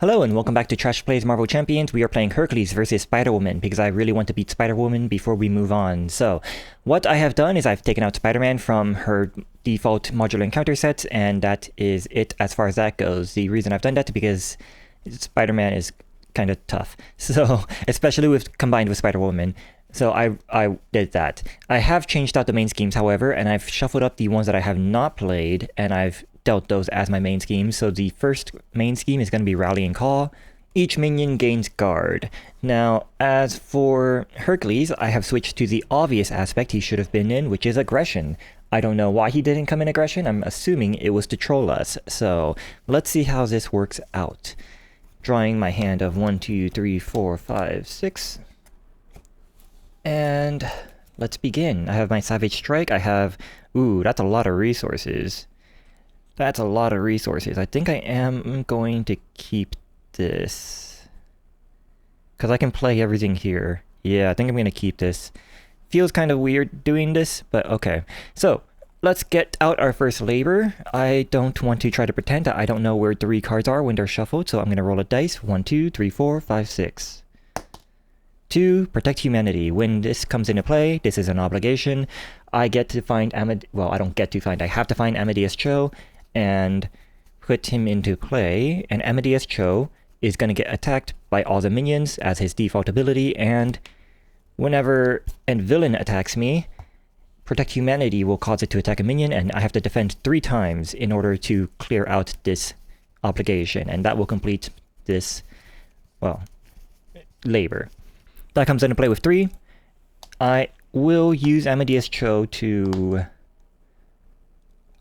Hello and welcome back to Trash Plays Marvel Champions. We are playing Hercules versus Spider-Woman because I really want to beat Spider-Woman before we move on. So, what I have done is I've taken out Spider-Man from her default modular encounter sets, and that is it as far as that goes. The reason I've done that is because Spider-Man is kind of tough. So, especially combined with Spider-Woman. So I did that. I have changed out the main schemes, however, and I've shuffled up the ones that I have not played, and I've dealt those as my main schemes. So the first main scheme is going to be Rallying Call. Each minion gains guard. Now, as for Hercules, I have switched to the obvious aspect he should have been in, which is aggression. I don't know why he didn't come in aggression. I'm assuming it was to troll us. So let's see how this works out. Drawing my hand of 1, 2, 3, 4, 5, 6. And let's begin. I have my Savage Strike. I have... Ooh, that's a lot of resources. That's a lot of resources. I think I am going to keep this. Because I can play everything here. Yeah, I think I'm going to keep this. Feels kind of weird doing this, but okay. So, let's get out our first labor. I don't want to try to pretend that I don't know where 3 cards are when they're shuffled, so I'm going to roll a dice. 1, 2, 3, 4, 5, 6. 2. Protect humanity. When this comes into play, this is an obligation. I get to find well, I don't get to find. I have to find Amadeus Cho and put him into play. And Amadeus Cho is going to get attacked by all the minions as his default ability. And whenever a villain attacks me, Protect Humanity will cause it to attack a minion, and I have to defend 3 times in order to clear out this obligation. And that will complete this, well, labor. That comes into play with 3. I will use Amadeus Cho to...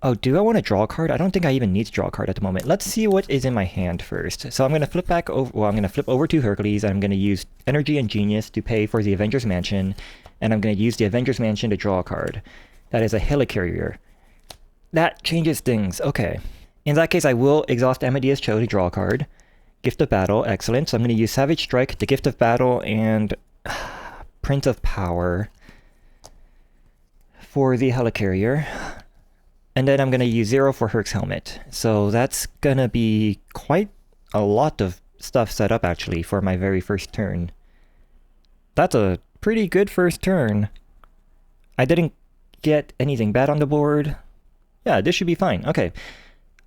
Oh, do I want to draw a card? I don't think I even need to draw a card at the moment. Let's see what is in my hand first. So I'm going to flip back over... Well, I'm going to flip over to Hercules. I'm going to use Energy and Genius to pay for the Avengers Mansion. And I'm going to use the Avengers Mansion to draw a card. That is a Helicarrier. That changes things. Okay. In that case, I will exhaust Amadeus Cho to draw a card. Gift of Battle, excellent. So I'm going to use Savage Strike, the Gift of Battle, and Prince of Power for the Helicarrier. And then I'm going to use 0 for Herc's Helmet. So that's going to be quite a lot of stuff set up, actually, for my very first turn. That's a pretty good first turn. I didn't get anything bad on the board. Yeah, this should be fine. Okay.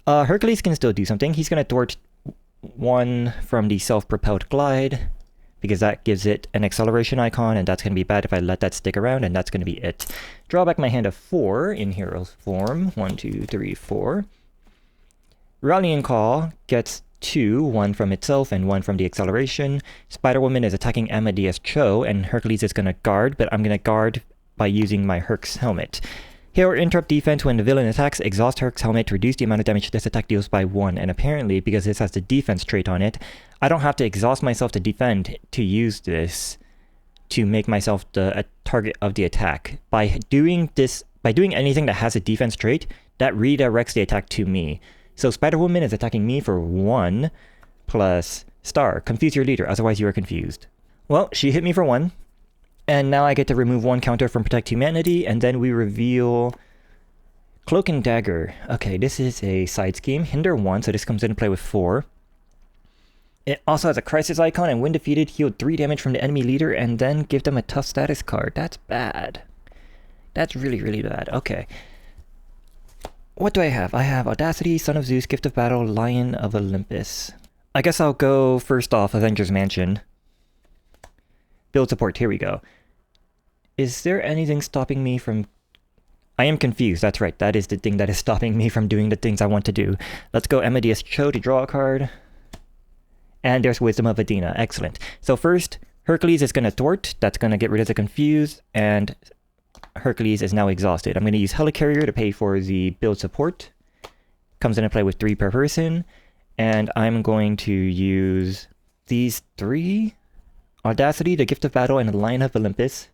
Hercules can still do something. He's going to thwart 1 from the self-propelled glide, because that gives it an acceleration icon, and that's going to be bad if I let that stick around, and that's going to be it. Draw back my hand of 4 in Hero's form. 1, 2, 3, 4. Rallying Call gets 2, 1 from itself and 1 from the acceleration. Spider-Woman is attacking Amadeus Cho, and Hercules is going to guard, but I'm going to guard by using my Herc's Helmet. Hero interrupt defense when the villain attacks. Exhaust Herc's Helmet to reduce the amount of damage this attack deals by 1. And apparently, because this has the defense trait on it, I don't have to exhaust myself to defend to use this to make myself the target of the attack. By doing anything that has a defense trait, that redirects the attack to me. So Spider-Woman is attacking me for 1 plus star. Confuse your leader, otherwise you are confused. Well, she hit me for 1. And now I get to remove 1 counter from Protect Humanity, and then we reveal Cloak and Dagger. Okay, this is a side scheme. Hinder 1, so this comes into play with 4. It also has a Crisis icon, and when defeated, heal 3 damage from the enemy leader, and then give them a tough status card. That's bad. That's really, really bad. Okay. What do I have? I have Audacity, Son of Zeus, Gift of Battle, Lion of Olympus. I guess I'll go first off Avengers Mansion. Build support, here we go. Is there anything stopping me from... I am confused, that's right. That is the thing that is stopping me from doing the things I want to do. Let's go Amadeus Cho to draw a card. And there's Wisdom of Athena, excellent. So first, Hercules is going to thwart. That's going to get rid of the confuse. And Hercules is now exhausted. I'm going to use Helicarrier to pay for the build support. Comes into play with 3 per person. And I'm going to use these 3... Audacity, the Gift of Battle, and the Lion of Olympus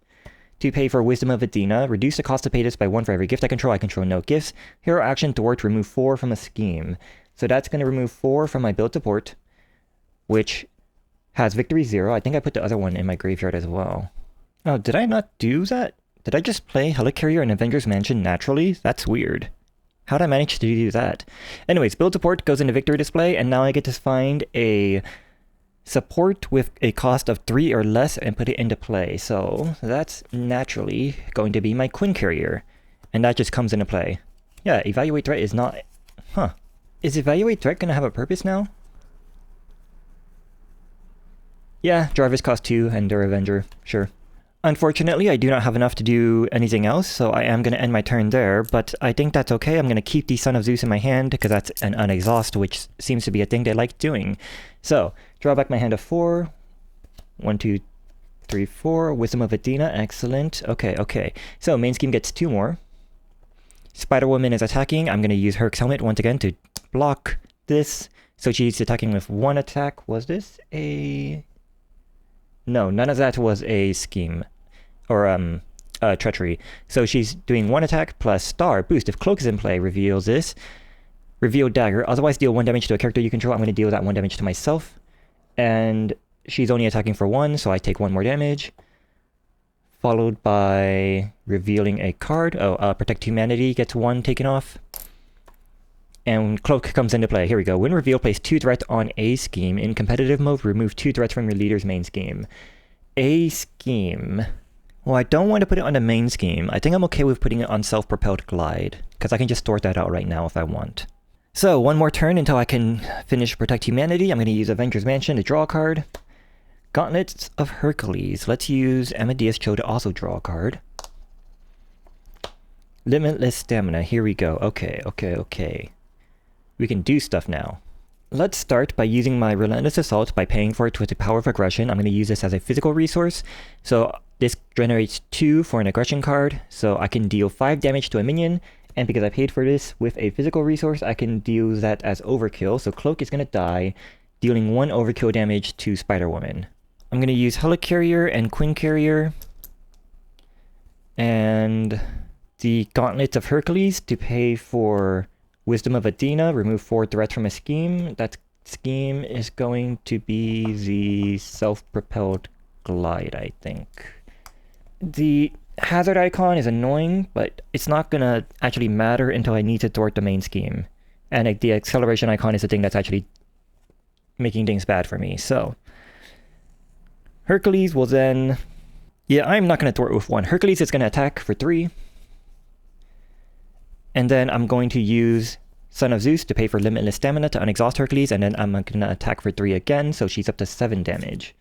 to pay for Wisdom of Athena. Reduce the cost to pay this by 1 for every gift I control no gifts. Hero action thwart, remove 4 from a scheme. So that's going to remove 4 from my build support, which has victory 0. I think I put the other one in my graveyard as well. Oh, did I not do that? Did I just play Helicarrier and Avengers Mansion naturally? That's weird. How'd I manage to do that? Anyways, build support goes into victory display, and now I get to find a support with a cost of 3 or less and put it into play. So that's naturally going to be my Queen Carrier, and that just comes into play. Yeah, evaluate threat is not... Huh. Is evaluate threat gonna have a purpose now? Yeah, drivers cost 2 and they're Avenger, sure. Unfortunately, I do not have enough to do anything else, so I am going to end my turn there, but I think that's okay. I'm going to keep the Son of Zeus in my hand, because that's an unexhaust, which seems to be a thing they like doing. So, draw back my hand of 4. 1, 2, 3, 4. Wisdom of Athena, excellent. Okay. So, main scheme gets 2 more. Spiderwoman is attacking. I'm going to use Herc's helmet once again to block this. So she's attacking with 1 attack. Was this a... No, none of that was a scheme. Or, treachery. So she's doing 1 attack plus star boost. If Cloak is in play, reveals this. Reveal dagger. Otherwise deal 1 damage to a character you control. I'm going to deal that 1 damage to myself. And she's only attacking for 1, so I take 1 more damage. Followed by revealing a card. Oh, Protect Humanity gets 1 taken off. And Cloak comes into play. Here we go. When revealed, place 2 threats on a scheme. In competitive mode, remove 2 threats from your leader's main scheme. A scheme. Well, I don't want to put it on the main scheme. I think I'm okay with putting it on Self-Propelled Glide, because I can just sort that out right now if I want. So, 1 more turn until I can finish Protect Humanity. I'm going to use Avengers Mansion to draw a card. Gauntlets of Hercules. Let's use Amadeus Cho to also draw a card. Limitless Stamina. Here we go. Okay. We can do stuff now. Let's start by using my Relentless Assault by paying for it with the Power of Aggression. I'm going to use this as a physical resource. So this generates 2 for an aggression card. So I can deal 5 damage to a minion. And because I paid for this with a physical resource, I can deal that as overkill. So Cloak is going to die, dealing 1 overkill damage to Spider-Woman. I'm going to use Helicarrier and Queen Carrier. And the Gauntlets of Hercules to pay for Wisdom of Athena, remove 4 threats from a scheme. That scheme is going to be the Self-Propelled Glide, I think. The hazard icon is annoying, but it's not going to actually matter until I need to thwart the main scheme. And the acceleration icon is the thing that's actually making things bad for me. So, Hercules will then... Yeah, I'm not going to thwart with 1. Hercules is going to attack for 3. And then I'm going to use Son of Zeus to pay for Limitless Stamina to unexhaust Hercules, and then I'm going to attack for 3 again, so she's up to 7 damage.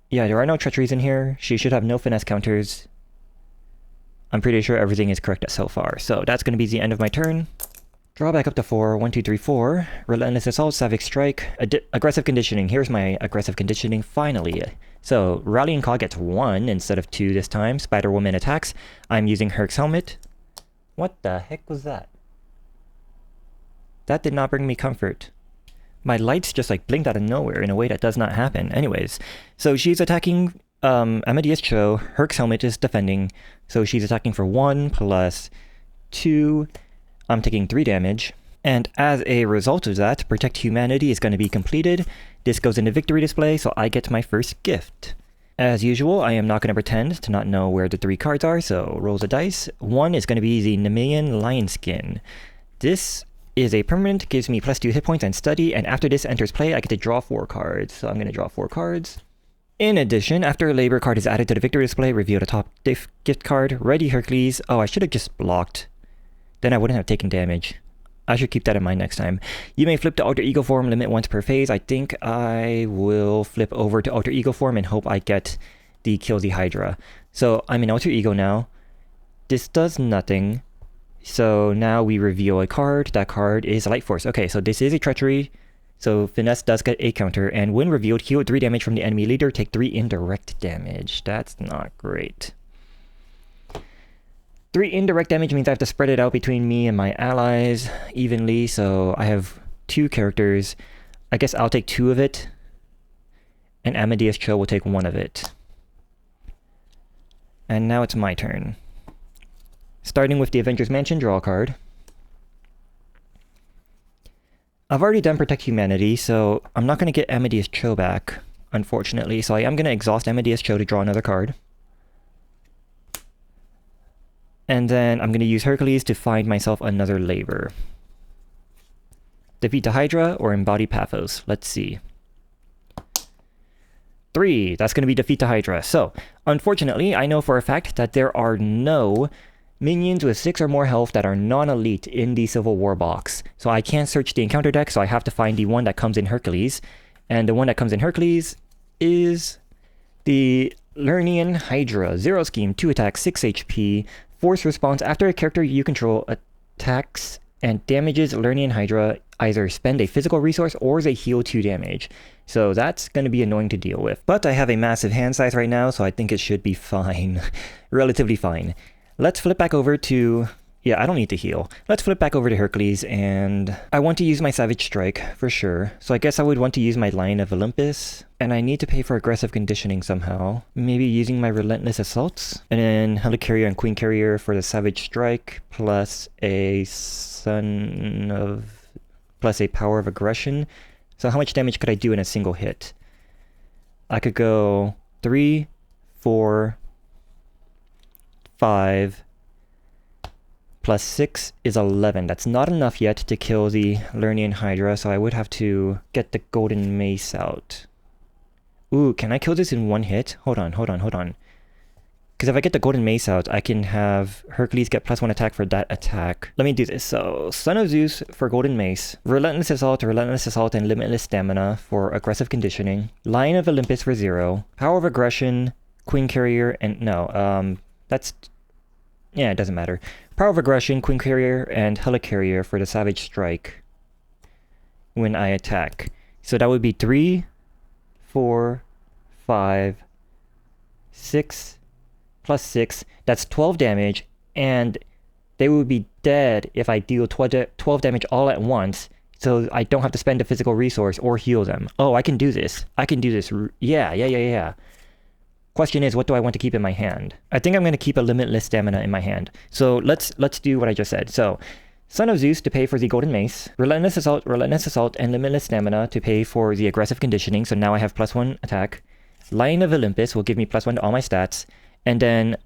Yeah, there are no treacheries in here. She should have no finesse counters. I'm pretty sure everything is correct so far. So that's going to be the end of my turn. Draw back up to 4. 1, 2, 3, 4. Relentless Assault, Savage Strike. Aggressive Conditioning. Here's my Aggressive Conditioning, finally. So, Rallying Call gets 1 instead of 2 this time. Spider-Woman attacks. I'm using Herc's Helmet. What the heck was that? That did not bring me comfort. My lights just like blinked out of nowhere in a way that does not happen. Anyways, so she's attacking Amadeus Cho. Herc's Helmet is defending. So she's attacking for 1 plus 2. I'm taking 3 damage. And as a result of that, Protect Humanity is going to be completed. This goes into victory display, so I get my first gift. As usual, I am not going to pretend to not know where the 3 cards are, so rolls a dice. 1 is going to be the Nemean Lion Skin. This is a permanent, gives me +2 hit points and study, and after this enters play, I get to draw 4 cards. So I'm going to draw 4 cards. In addition, after a labor card is added to the victory display, reveal the top gift card. Ready Hercules. Oh, I should have just blocked. Then I wouldn't have taken damage. I should keep that in mind next time. You may flip to Alter Ego form, limit once per phase. I think I will flip over to Alter Ego form and hope I get the Kill the Hydra. So I'm in Alter Ego now. This does nothing. So now we reveal a card. That card is Light Force. Okay, so this is a treachery. So Finesse does get a counter. And when revealed, heal 3 damage from the enemy leader. Take 3 indirect damage. That's not great. 3 indirect damage means I have to spread it out between me and my allies evenly, so I have 2 characters. I guess I'll take 2 of it, and Amadeus Cho will take 1 of it. And now it's my turn. Starting with the Avengers Mansion, draw a card. I've already done Protect Humanity, so I'm not going to get Amadeus Cho back, unfortunately, so I am going to exhaust Amadeus Cho to draw another card. And then I'm going to use Hercules to find myself another labor. Defeat the Hydra or embody Paphos. Let's see. 3. That's going to be defeat the Hydra. So, unfortunately, I know for a fact that there are no minions with 6 or more health that are non-elite in the Civil War box. So I can't search the encounter deck, so I have to find the one that comes in Hercules. And the one that comes in Hercules is the Lernian Hydra. 0 scheme, 2 attack, 6 HP. Force response after a character you control attacks and damages Lernian Hydra, either spend a physical resource or they heal 2 damage. So that's going to be annoying to deal with. But I have a massive hand size right now, so I think it should be fine. Relatively fine. Let's flip back over to... Yeah, I don't need to heal. Let's flip back over to Hercules, and I want to use my Savage Strike, for sure. So I guess I would want to use my Lion of Olympus, and I need to pay for aggressive conditioning somehow. Maybe using my Relentless Assaults, and then Helicarrier and Queen Carrier for the Savage Strike, plus a plus a Power of Aggression. So how much damage could I do in a single hit? I could go 3, 4, 5... plus 6 is 11. That's not enough yet to kill the Lernian Hydra, so I would have to get the Golden Mace out. Ooh, can I kill this in one hit? Hold on. Because if I get the Golden Mace out, I can have Hercules get +1 attack for that attack. Let me do this. So, Son of Zeus for Golden Mace, Relentless Assault, and Limitless Stamina for aggressive conditioning, Lion of Olympus for 0, Power of Aggression, Queen Carrier, and no, that's... yeah, it doesn't matter. Power of Aggression, Queen Carrier, and Helicarrier for the Savage Strike when I attack. So that would be 3, 4, 5, 6, plus 6. That's 12 damage, and they would be dead if I deal 12 damage all at once, so I don't have to spend a physical resource or heal them. Oh, I can do this. Yeah. Question is, what do I want to keep in my hand? I think I'm going to keep a Limitless Stamina in my hand. So let's do what I just said. So, Son of Zeus to pay for the Golden Mace, Relentless Assault, and Limitless Stamina to pay for the aggressive conditioning. So now I have +1 attack. Lion of Olympus will give me +1 to all my stats. And then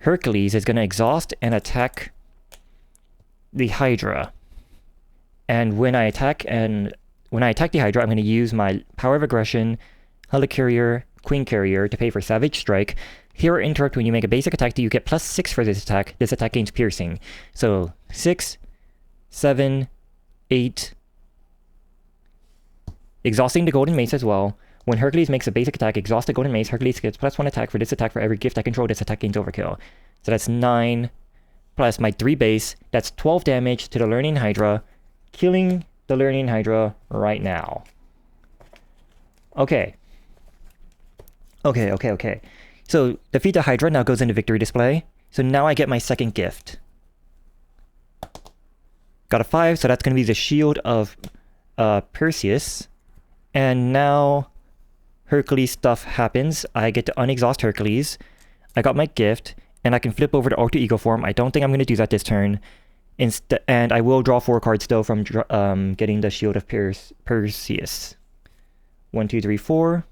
Hercules is going to exhaust and attack the Hydra. And when I attack the Hydra, I'm going to use my Power of Aggression, Helicarrier, Queen Carrier to pay for Savage Strike. Hero Interrupt, when you make a basic attack, you get +6 for this attack. This attack gains piercing. So 6, 7, 8. Exhausting the Golden Mace as well. When Hercules makes a basic attack, exhaust the Golden Mace, Hercules gets +1 attack for this attack for every gift I control. This attack gains overkill. So that's 9 plus my 3 base. That's 12 damage to the Lernian Hydra, killing the Lernian Hydra right now. Okay. So, defeat the Hydra now goes into victory display. So now I get my second gift. Got a 5, so that's going to be the Shield of Perseus. And now Hercules stuff happens. I get to unexhaust Hercules. I got my gift, and I can flip over to Alter Ego form. I don't think I'm going to do that this turn. And I will draw 4 cards still from getting the Shield of Perseus. 1, 2, 3, 4.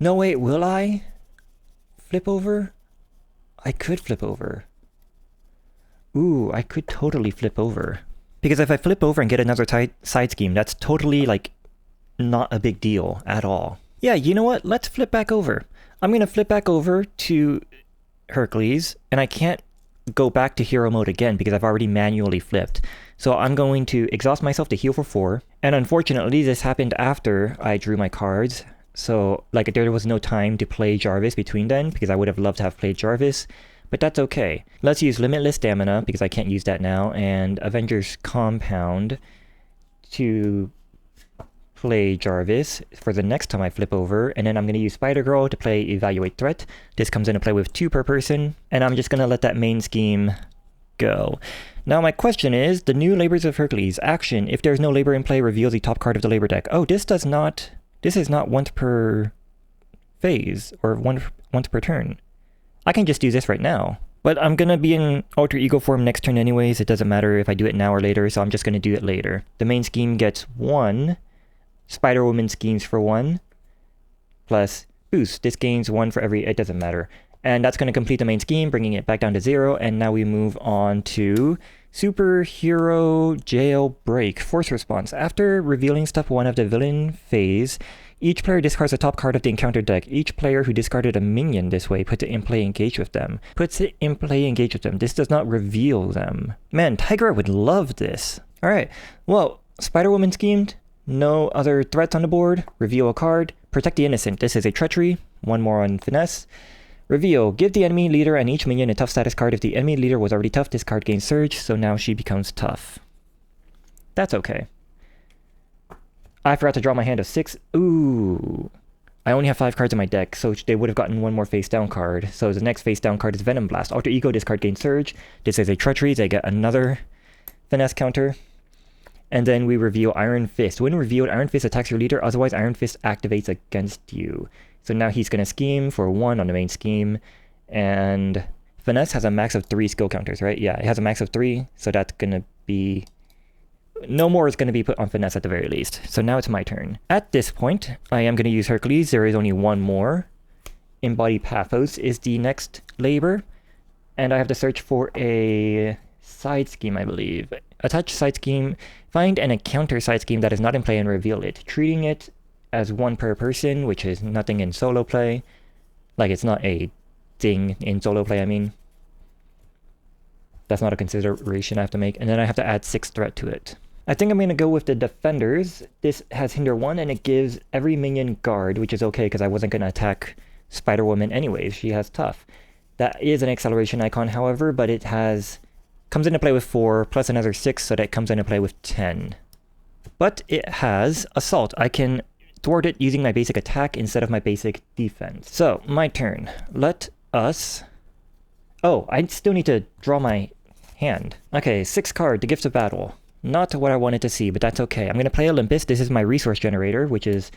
No, wait, will I flip over? I could flip over. Ooh, I could totally flip over. Because if I flip over and get another side scheme, that's totally, like, not a big deal at all. Yeah, you know what? Let's flip back over. I'm going to flip back over to Hercules, and I can't go back to hero mode again because I've already manually flipped. So I'm going to exhaust myself to heal for 4. And unfortunately, this happened after I drew my cards. So, like, there was no time to play Jarvis between then, because I would have loved to have played Jarvis, but that's okay. Let's use Limitless Stamina, because I can't use that now, and Avengers Compound to play Jarvis for the next time I flip over, and then I'm going to use Spider-Girl to play Evaluate Threat. This comes into play with 2 per person, and I'm just going to let that main scheme go. Now my question is, the new Labors of Hercules. Action. If there's no labor in play, reveal the top card of the labor deck. Oh, this is not once per phase, or once per turn. I can just do this right now. But I'm gonna be in Alter Ego form next turn anyways. It doesn't matter if I do it now or later, so I'm just gonna do it later. The main scheme gets 1. Spiderwoman schemes for 1. Plus boost. This gains 1 for every... It doesn't matter. And that's going to complete the main scheme, bringing it back down to 0. And now we move on to Superhero Jailbreak. Force response. After revealing step 1 of the villain phase, each player discards the top card of the encounter deck. Each player who discarded a minion this way puts it in play engaged with them. This does not reveal them. Man, Tigra would love this. Alright, well, Spiderwoman schemed. No other threats on the board. Reveal a card. Protect the innocent. This is a treachery. One more on finesse. Reveal. Give the enemy leader and each minion a tough status card. If the enemy leader was already tough, this card gains surge, so now she becomes tough. That's okay. I forgot to draw my hand of 6. Ooh. I only have 5 cards in my deck, so they would have gotten one more face down card. So the next face down card is Venom Blast. Alter Ego, this card gains surge. This is a treachery. They get another finesse counter. And then we reveal Iron Fist. When revealed, Iron Fist attacks your leader, otherwise Iron Fist activates against you. So now he's going to scheme for 1 on the main scheme. And Finesse has a max of 3 skill counters, right? Yeah, it has a max of 3, so that's going to be... No more is going to be put on Finesse at the very least. So now it's my turn. At this point, I am going to use Hercules. There is only one more. Embody Pathos is the next labor. And I have to search for a side scheme, I believe. Attach side scheme. Find an encounter side scheme that is not in play and reveal it. Treating it as 1 per person, which is nothing in solo play. Like, it's not a thing in solo play, I mean. That's not a consideration I have to make. And then I have to add 6 threat to it. I think I'm going to go with the Defenders. This has Hinder 1, and it gives every minion guard, which is okay because I wasn't going to attack Spider-Woman anyways. She has tough. That is an acceleration icon, however, but it comes into play with 4, plus another 6, so that it comes into play with 10. But it has Assault. I can thwart it using my basic attack instead of my basic defense. So, my turn. Let us... Oh, I still need to draw my hand. Okay, 6 card, the Gift of Battle. Not what I wanted to see, but that's okay. I'm going to play Olympus. This is my resource generator, which is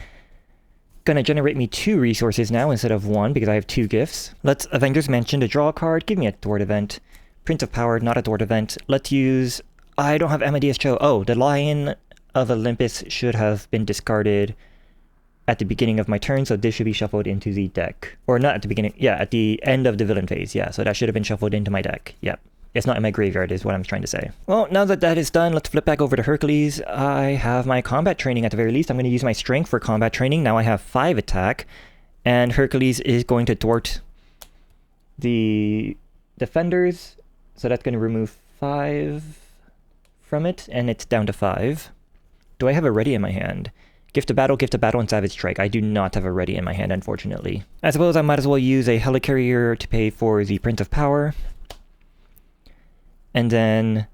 going to generate me 2 resources now instead of 1 because I have 2 gifts. Let's Avengers Mansion to draw a card. Give me a thwart event. Prince of Power, not a thwart event. Let's use... I don't have Amadeus Cho. Oh, the Lion of Olympus should have been discarded at the beginning of my turn, so this should be shuffled into the deck. Or not at the beginning, yeah, at the end of the villain phase, yeah, so that should have been shuffled into my deck, yep. It's not in my graveyard is what I'm trying to say. Well, now that that is done, let's flip back over to Hercules. I have my combat training at the very least. I'm going to use my strength for combat training. Now I have 5 attack, and Hercules is going to thwart the Defenders, so that's going to remove 5 from it, and it's down to 5. Do I have a ready in my hand? Gift of Battle, and Savage Strike. I do not have a ready in my hand, unfortunately. I suppose I might as well use a Helicarrier to pay for the Prince of Power. And then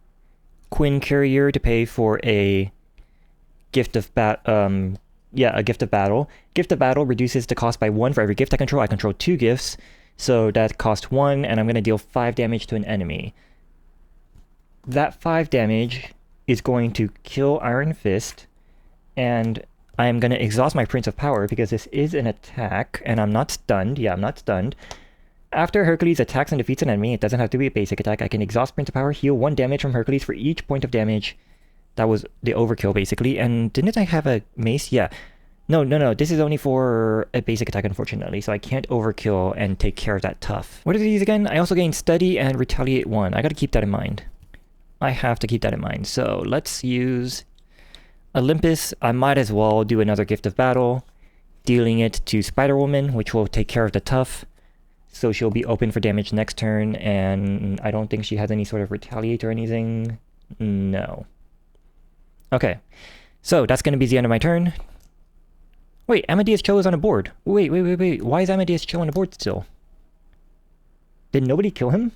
Quinn Carrier to pay for a Gift of Battle. A Gift of Battle. Gift of Battle reduces the cost by 1 for every gift I control. I control 2 gifts, so that costs 1, and I'm going to deal 5 damage to an enemy. That 5 damage is going to kill Iron Fist, and I am going to exhaust my Prince of Power because this is an attack, and I'm not stunned. Yeah, I'm not stunned. After Hercules attacks and defeats an enemy, it doesn't have to be a basic attack. I can exhaust Prince of Power, heal 1 damage from Hercules for each point of damage. That was the overkill, basically. And didn't I have a mace? Yeah. No. This is only for a basic attack, unfortunately, so I can't overkill and take care of that tough. What are these again? I also gain Steady and Retaliate 1. I gotta keep that in mind. I have to keep that in mind. So let's use Olympus. I might as well do another Gift of Battle, dealing it to Spider-Woman, which will take care of the tough. So she'll be open for damage next turn, and I don't think she has any sort of retaliate or anything. No. Okay, so that's going to be the end of my turn. Wait, Amadeus Cho is on a board. Wait. Why is Amadeus Cho on the board still? Did nobody kill him?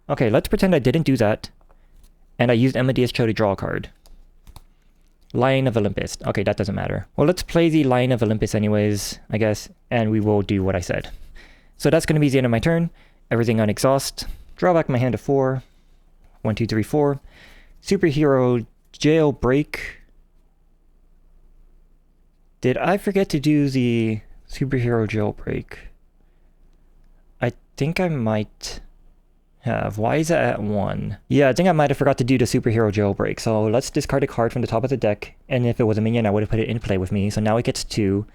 Okay, let's pretend I didn't do that. And I used Amadeus Cho to draw a card. Lion of Olympus. Okay, that doesn't matter. Well, let's play the Lion of Olympus anyways, I guess, and we will do what I said. So that's going to be the end of my turn. Everything on exhaust. Draw back my hand of 4. 1, 2, 3, 4. Superhero Jailbreak. Did I forget to do the Superhero Jailbreak? I think I might have. Why is it at 1? Yeah, I think I might have forgot to do the Superhero Jailbreak. So let's discard a card from the top of the deck. And if it was a minion, I would have put it in play with me. So now it gets 2.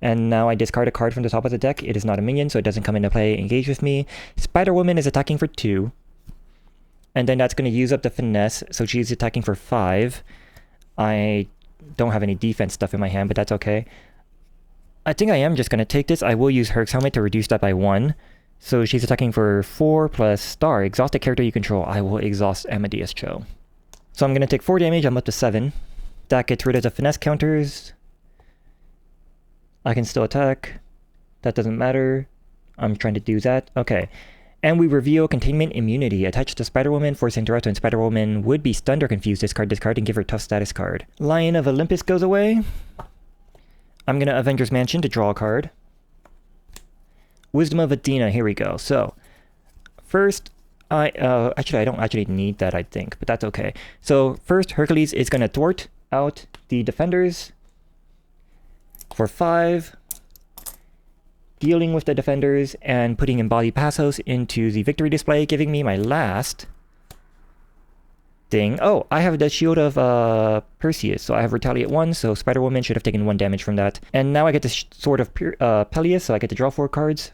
And now I discard a card from the top of the deck. It is not a minion, so it doesn't come into play. Engage with me. Spiderwoman is attacking for 2. And then that's going to use up the finesse, so she's attacking for 5. I don't have any defense stuff in my hand, but that's okay. I think I am just going to take this. I will use Herc's Helmet to reduce that by 1. So she's attacking for 4 plus star. Exhaust a character you control. I will exhaust Amadeus Cho. So I'm going to take 4 damage. I'm up to 7. That gets rid of the finesse counters. I can still attack. That doesn't matter. I'm trying to do that. Okay. And we reveal Containment Immunity. Attached to Spiderwoman, force interrupt when Spiderwoman would be stunned or confused. Discard, and give her tough status card. Lion of Olympus goes away. I'm going to Avengers Mansion to draw a card. Wisdom of Athena, here we go. So, first, actually, I don't actually need that, I think, but that's okay. So, first, Hercules is going to thwart out the defenders for 5. Dealing with the defenders and putting Embodied Passos into the victory display, giving me my last thing. Oh, I have the Shield of Perseus, so I have Retaliate 1, so Spider-Woman should have taken 1 damage from that. And now I get the Sword of Peleus, so I get to draw 4 cards.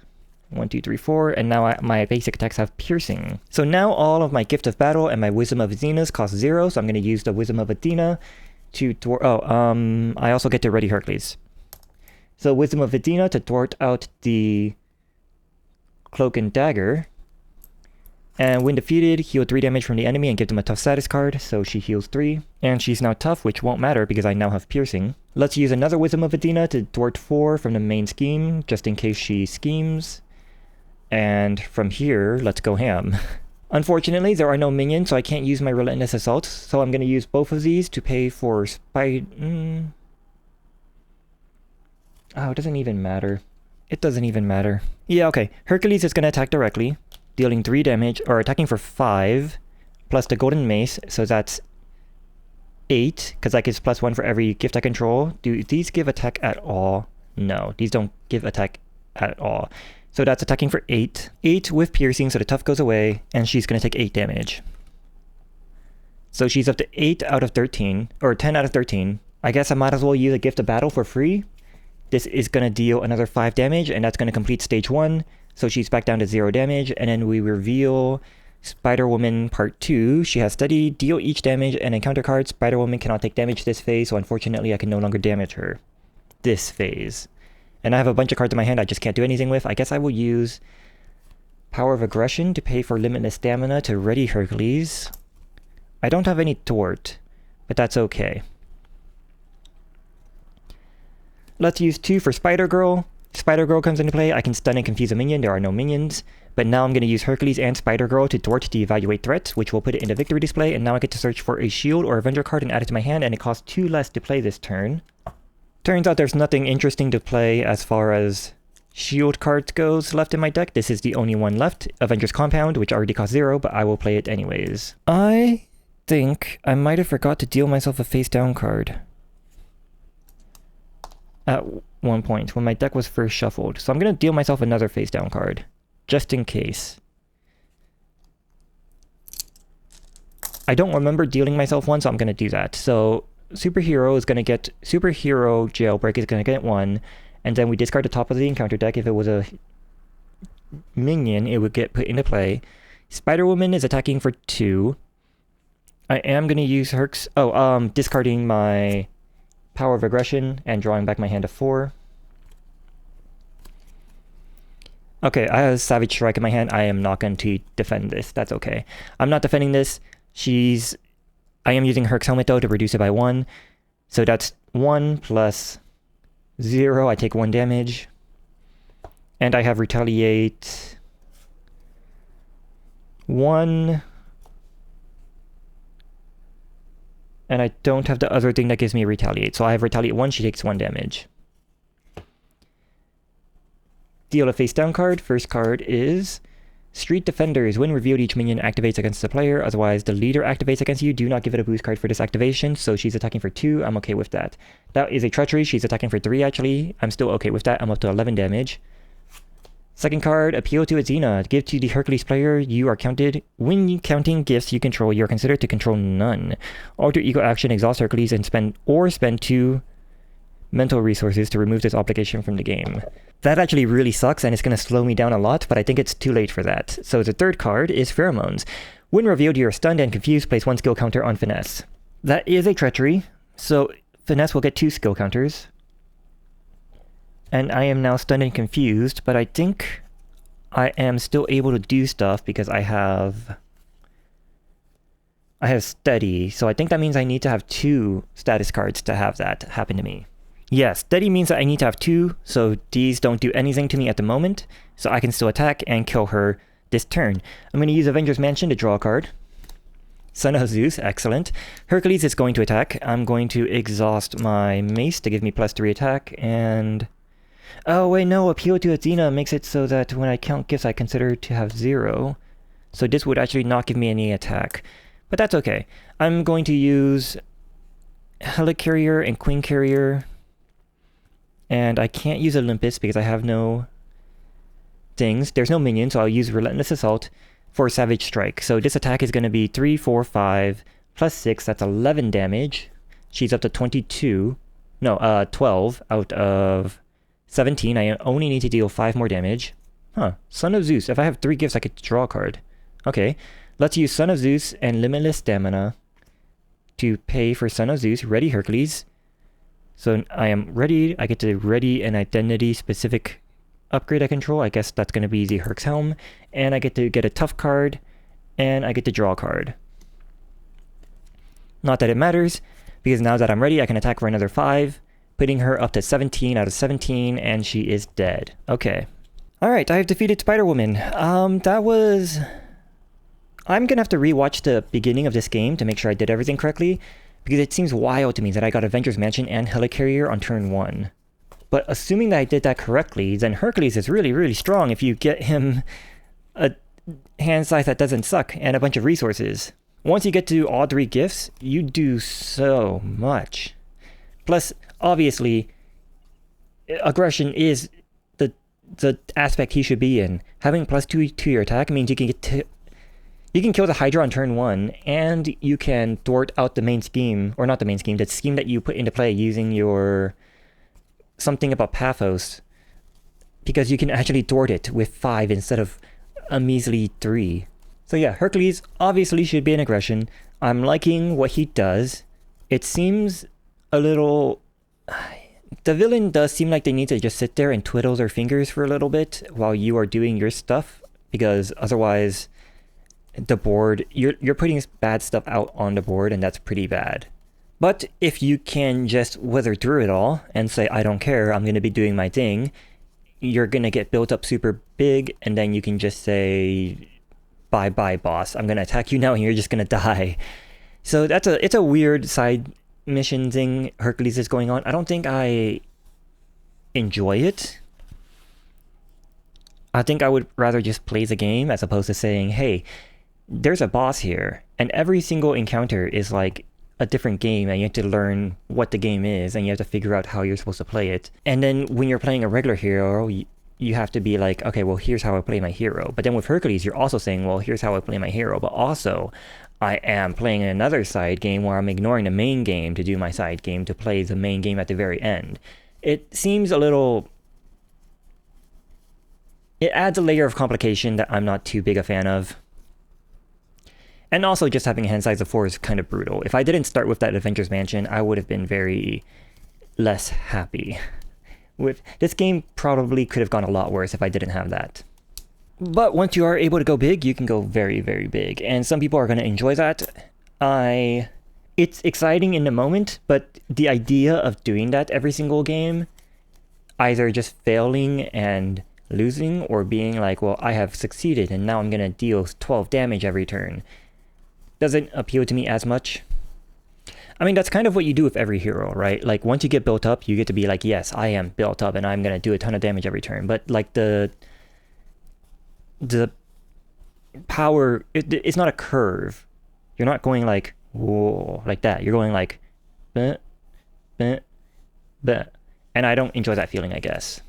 1, 2, 3, 4, and now my basic attacks have Piercing. So now all of my Gift of Battle and my Wisdom of Athena's cost 0, so I'm going to use the Wisdom of Athena to thwart... I also get to ready Hercules. So Wisdom of Athena to thwart out the Cloak and Dagger. And when defeated, heal 3 damage from the enemy and give them a tough status card, so she heals 3. And she's now tough, which won't matter because I now have Piercing. Let's use another Wisdom of Athena to thwart 4 from the main scheme, just in case she schemes. And from here, let's go ham. Unfortunately, there are no minions, so I can't use my Relentless Assault, so I'm going to use both of these to pay for Oh, it doesn't even matter. It doesn't even matter. Yeah, okay. Hercules is going to attack directly, dealing 3 damage, or attacking for 5, plus the Golden Mace, so that's 8, because that gives +1 for every gift I control. Do these give attack at all? No, these don't give attack at all. So that's attacking for 8. 8 with Piercing, so the tough goes away, and she's going to take 8 damage. So she's up to 8 out of 13, or 10 out of 13. I guess I might as well use a Gift of Battle for free. This is going to deal another 5 damage, and that's going to complete stage 1. So she's back down to 0 damage, and then we reveal Spider-Woman Part 2. She has Steady, deal each damage, and encounter card. Spider-Woman cannot take damage this phase, so unfortunately I can no longer damage her this phase. And I have a bunch of cards in my hand I just can't do anything with. I guess I will use Power of Aggression to pay for Limitless Stamina to ready Hercules. I don't have any Thwart, but that's okay. Let's use 2 for Spider-Girl. Spider-Girl comes into play. I can stun and confuse a minion. There are no minions. But now I'm going to use Hercules and Spider-Girl to thwart the Evaluate Threat, which will put it in the victory display. And now I get to search for a Shield or Avenger card and add it to my hand, and it costs 2 less to play this turn. Turns out there's nothing interesting to play as far as Shield cards goes left in my deck. This is the only one left. Avengers Compound, which already costs 0, but I will play it anyways. I think I might have forgot to deal myself a face-down card at one point when my deck was first shuffled. So I'm going to deal myself another face down card, just in case. I don't remember dealing myself one, so I'm going to do that. So Superhero is going to get, Superhero Jailbreak is going to get 1, and then we discard the top of the encounter deck. If it was a minion, it would get put into play. Spider-Woman is attacking for 2. I am going to use Herc's, discarding my Power of Aggression and drawing back my hand of 4. Okay, I have Savage Strike in my hand. I am not going to defend this. That's okay. I'm not defending this. I am using Herc's Helmet though to reduce it by 1. So that's 1 plus 0. I take 1 damage. And I have Retaliate 1. And I don't have the other thing that gives me Retaliate. So I have Retaliate 1, she takes 1 damage. Deal a face down card. First card is Street Defenders. When revealed, each minion activates against the player. Otherwise, the leader activates against you. Do not give it a boost card for this activation. So she's attacking for 2. I'm okay with that. That is a Treachery. She's attacking for 3 actually. I'm still okay with that. I'm up to 11 damage. Second card, Appeal to Athena. Give to the Hercules player. You are counted. When you counting gifts you control, you are considered to control none. Alter Ego action, exhaust Hercules and spend 2 mental resources to remove this obligation from the game. That actually really sucks and it's going to slow me down a lot, but I think it's too late for that. So the third card is Pheromones. When revealed, you are stunned and confused, place 1 skill counter on Finesse. That is a treachery, so Finesse will get 2 skill counters. And I am now stunned and confused, but I think I am still able to do stuff because I have Steady, so I think that means I need to have 2 status cards to have that happen to me. Yeah, Steady means that I need to have 2, so these don't do anything to me at the moment, so I can still attack and kill her this turn. I'm going to use Avengers Mansion to draw a card. Son of Zeus, excellent. Hercules is going to attack. I'm going to exhaust my mace to give me +3 attack, and... Oh wait, no, Appeal to Athena makes it so that when I count gifts I consider to have 0. So this would actually not give me any attack. But that's okay. I'm going to use Helicarrier and Queen Carrier. And I can't use Olympus because I have no things. There's no minion, so I'll use Relentless Assault for Savage Strike. So this attack is going to be 3, 4, 5, plus 6. That's 11 damage. She's up to 22. No, 12 out of 17. I only need to deal 5 more damage. Huh. Son of Zeus. If I have 3 gifts, I could draw a card. Okay. Let's use Son of Zeus and Limitless Stamina to pay for Son of Zeus. Ready Hercules. So I am ready. I get to ready an identity-specific upgrade I control. I guess that's going to be the Herc's Helm. And I get to get a tough card. And I get to draw a card. Not that it matters, because now that I'm ready, I can attack for another 5, putting her up to 17 out of 17, and she is dead. Okay. Alright, I have defeated Spiderwoman. That was... I'm gonna have to rewatch the beginning of this game to make sure I did everything correctly, because it seems wild to me that I got Avengers Mansion and Helicarrier on turn 1. But assuming that I did that correctly, then Hercules is really, really strong if you get him a hand size that doesn't suck and a bunch of resources. Once you get to all 3 gifts, you do so much. Plus, obviously, aggression is the aspect he should be in. Having +2 to your attack means you can get to... You can kill the Hydra on turn 1, and you can thwart out the main scheme, or not the main scheme, the scheme that you put into play using your... something about Paphos, because you can actually thwart it with 5 instead of a measly 3. So yeah, Hercules obviously should be an aggression. I'm liking what he does. It seems a little... The villain does seem like they need to just sit there and twiddle their fingers for a little bit while you are doing your stuff, because otherwise... the board, you're putting bad stuff out on the board, and that's pretty bad. But if you can just weather through it all and say, I don't care, I'm going to be doing my thing, you're going to get built up super big, and then you can just say, bye-bye, boss. I'm going to attack you now, and you're just going to die. So it's a weird side mission thing Hercules is going on. I don't think I enjoy it. I think I would rather just play the game as opposed to saying, hey, there's a boss here, and every single encounter is like a different game, and you have to learn what the game is, and you have to figure out how you're supposed to play it. And then when you're playing a regular hero, you have to be like, okay, well, here's how I play my hero. But then with Hercules, you're also saying, well, here's how I play my hero, but also I am playing another side game where I'm ignoring the main game to do my side game to play the main game at the very end. It seems a little... It adds a layer of complication that I'm not too big a fan of. And also just having a hand size of 4 is kind of brutal. If I didn't start with that Avengers Mansion, I would have been very less happy. With this game probably could have gone a lot worse if I didn't have that. But once you are able to go big, you can go very, very big. And some people are going to enjoy that. It's exciting in the moment, but the idea of doing that every single game, either just failing and losing, or being like, well, I have succeeded and now I'm going to deal 12 damage every turn, doesn't appeal to me as much. I mean, that's kind of what you do with every hero, right? Like, once you get built up, you get to be like, yes, I am built up and I'm going to do a ton of damage every turn. But, like, the power, it's not a curve. You're not going like, whoa, like that. You're going like, bleh, bleh, bleh. And I don't enjoy that feeling, I guess.